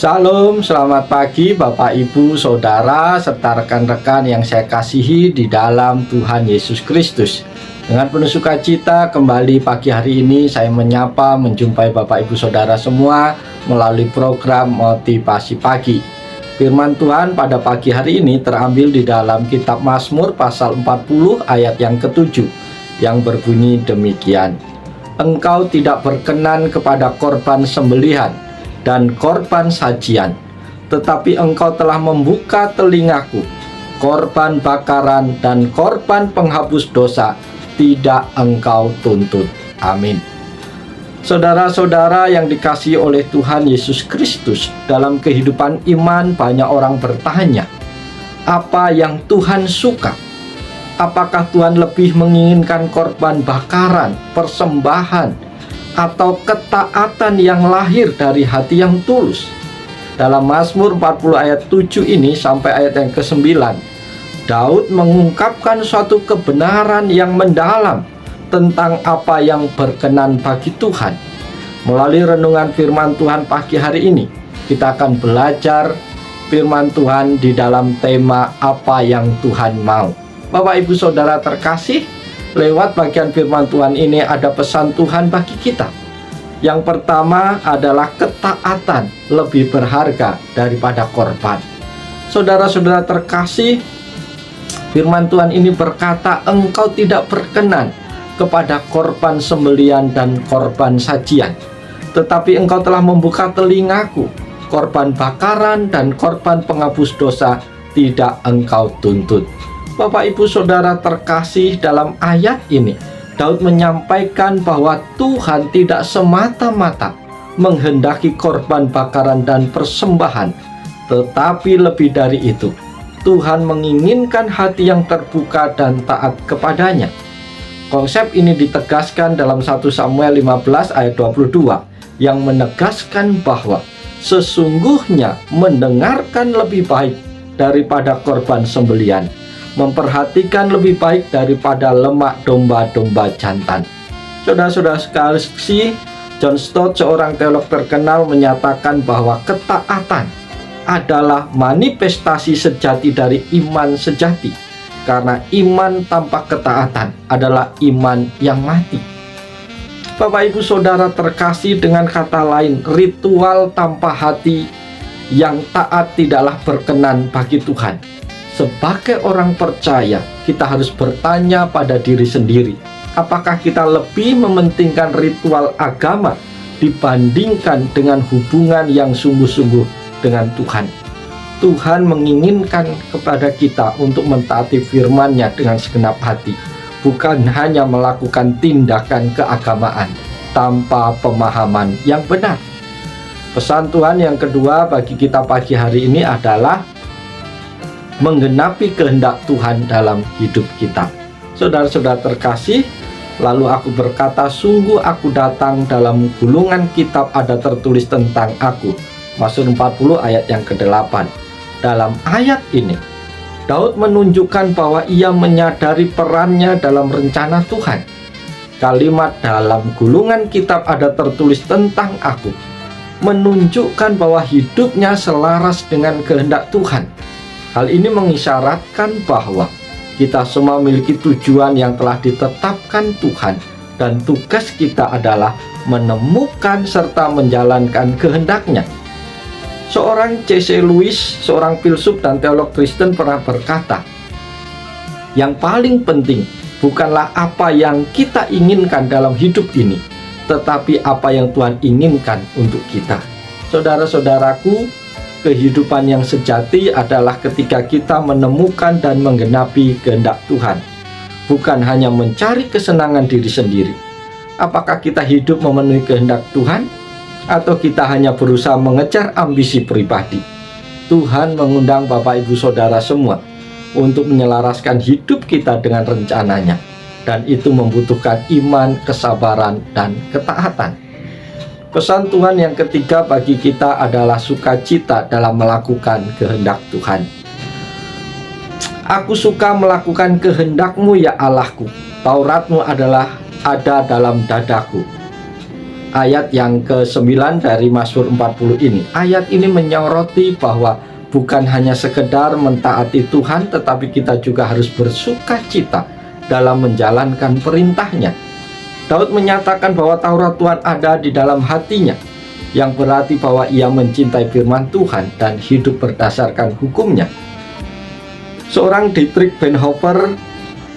Salam, selamat pagi Bapak Ibu Saudara serta rekan-rekan yang saya kasihi di dalam Tuhan Yesus Kristus. Dengan penuh sukacita kembali pagi hari ini saya menyapa menjumpai Bapak Ibu Saudara semua melalui program Motivasi Pagi. Firman Tuhan pada pagi hari ini terambil di dalam kitab Mazmur pasal 40 ayat yang ke-7 yang berbunyi demikian. Engkau tidak berkenan kepada korban sembelihan dan korban sajian, tetapi engkau telah membuka telingaku. Korban bakaran dan korban penghapus dosa tidak engkau tuntut. Amin. Saudara-saudara yang dikasihi oleh Tuhan Yesus Kristus, dalam kehidupan iman banyak orang bertanya, apa yang Tuhan suka? Apakah Tuhan lebih menginginkan korban bakaran, persembahan, atau ketaatan yang lahir dari hati yang tulus? Dalam Mazmur 40 ayat 7 ini sampai ayat yang ke-9, Daud mengungkapkan suatu kebenaran yang mendalam tentang apa yang berkenan bagi Tuhan. Melalui renungan firman Tuhan pagi hari ini, kita akan belajar firman Tuhan di dalam tema apa yang Tuhan mau. Bapak Ibu Saudara terkasih, lewat bagian firman Tuhan ini ada pesan Tuhan bagi kita. Yang pertama adalah ketaatan lebih berharga daripada korban. Saudara-saudara terkasih, firman Tuhan ini berkata, engkau tidak berkenan kepada korban sembelihan dan korban sajian, tetapi engkau telah membuka telingaku. Korban bakaran dan korban penghapus dosa tidak engkau tuntut. Bapak Ibu Saudara terkasih, dalam ayat ini Daud menyampaikan bahwa Tuhan tidak semata-mata menghendaki korban bakaran dan persembahan, tetapi lebih dari itu, Tuhan menginginkan hati yang terbuka dan taat kepadanya. Konsep ini ditegaskan dalam 1 Samuel 15 ayat 22 yang menegaskan bahwa sesungguhnya mendengarkan lebih baik daripada korban sembelihan, memperhatikan lebih baik daripada lemak domba-domba jantan. Saudara-saudara sekalian, John Stott, seorang teolog terkenal, menyatakan bahwa ketaatan adalah manifestasi sejati dari iman sejati, karena iman tanpa ketaatan adalah iman yang mati. Bapak Ibu Saudara terkasih, dengan kata lain, ritual tanpa hati yang taat tidaklah berkenan bagi Tuhan. Sebagai orang percaya, kita harus bertanya pada diri sendiri, apakah kita lebih mementingkan ritual agama dibandingkan dengan hubungan yang sungguh-sungguh dengan Tuhan? Tuhan menginginkan kepada kita untuk mentaati firman-Nya dengan segenap hati, bukan hanya melakukan tindakan keagamaan tanpa pemahaman yang benar. Pesan Tuhan yang kedua bagi kita pagi hari ini adalah menggenapi kehendak Tuhan dalam hidup kita. Saudara-saudara terkasih, lalu aku berkata, sungguh aku datang, dalam gulungan kitab ada tertulis tentang aku. Mazmur 40 ayat yang ke-8. Dalam ayat ini, Daud menunjukkan bahwa ia menyadari perannya dalam rencana Tuhan. Kalimat dalam gulungan kitab ada tertulis tentang aku menunjukkan bahwa hidupnya selaras dengan kehendak Tuhan. Hal ini mengisyaratkan bahwa kita semua memiliki tujuan yang telah ditetapkan Tuhan, dan tugas kita adalah menemukan serta menjalankan kehendak-Nya. Seorang C.S. Lewis, seorang filsuf dan teolog Kristen, pernah berkata, yang paling penting bukanlah apa yang kita inginkan dalam hidup ini, tetapi apa yang Tuhan inginkan untuk kita. Saudara-saudaraku, kehidupan yang sejati adalah ketika kita menemukan dan menggenapi kehendak Tuhan, bukan hanya mencari kesenangan diri sendiri. Apakah kita hidup memenuhi kehendak Tuhan, atau kita hanya berusaha mengejar ambisi pribadi? Tuhan mengundang Bapak Ibu Saudara semua untuk menyelaraskan hidup kita dengan rencananya, dan itu membutuhkan iman, kesabaran, dan ketaatan. Pesan Tuhan yang ketiga bagi kita adalah sukacita dalam melakukan kehendak Tuhan. Aku suka melakukan kehendak-Mu ya Allahku, Taurat-Mu adalah ada dalam dadaku. ayat yang ke-9 dari Mazmur 40 ini. Ayat ini menyoroti bahwa bukan hanya sekedar mentaati Tuhan, tetapi kita juga harus bersuka cita dalam menjalankan perintahnya. Daud menyatakan bahwa Taurat Tuhan ada di dalam hatinya, yang berarti bahwa ia mencintai firman Tuhan dan hidup berdasarkan hukumnya. Seorang Dietrich Bonhoeffer,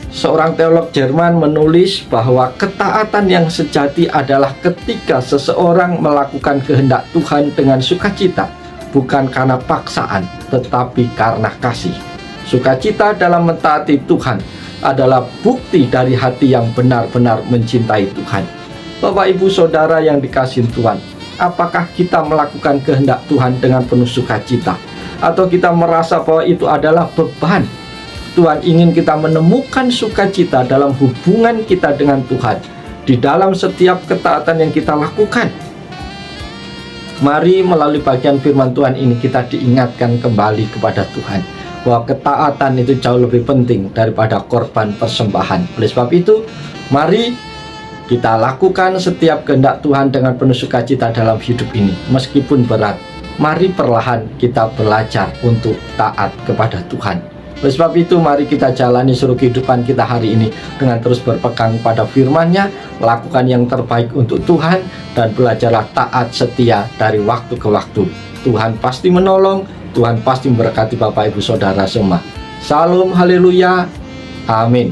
seorang teolog Jerman, menulis bahwa ketaatan yang sejati adalah ketika seseorang melakukan kehendak Tuhan dengan sukacita, bukan karena paksaan, tetapi karena kasih. Sukacita dalam mentaati Tuhan adalah bukti dari hati yang benar-benar mencintai Tuhan. Bapak, Ibu, Saudara yang dikasihi Tuhan, apakah kita melakukan kehendak Tuhan dengan penuh sukacita? Atau kita merasa bahwa itu adalah beban? Tuhan ingin kita menemukan sukacita dalam hubungan kita dengan Tuhan, di dalam setiap ketaatan yang kita lakukan. Mari melalui bagian firman Tuhan ini kita diingatkan kembali kepada Tuhan, bahwa ketaatan itu jauh lebih penting daripada korban persembahan. Oleh sebab itu, mari kita lakukan setiap kehendak Tuhan dengan penuh sukacita dalam hidup ini. Meskipun berat, mari perlahan kita belajar untuk taat kepada Tuhan. Oleh sebab itu, mari kita jalani seluruh kehidupan kita hari ini dengan terus berpegang pada firman-Nya, lakukan yang terbaik untuk Tuhan, dan belajarlah taat setia dari waktu ke waktu. Tuhan pasti menolong, Tuhan pasti memberkati Bapak, Ibu, Saudara semua. Salam, haleluya, amin.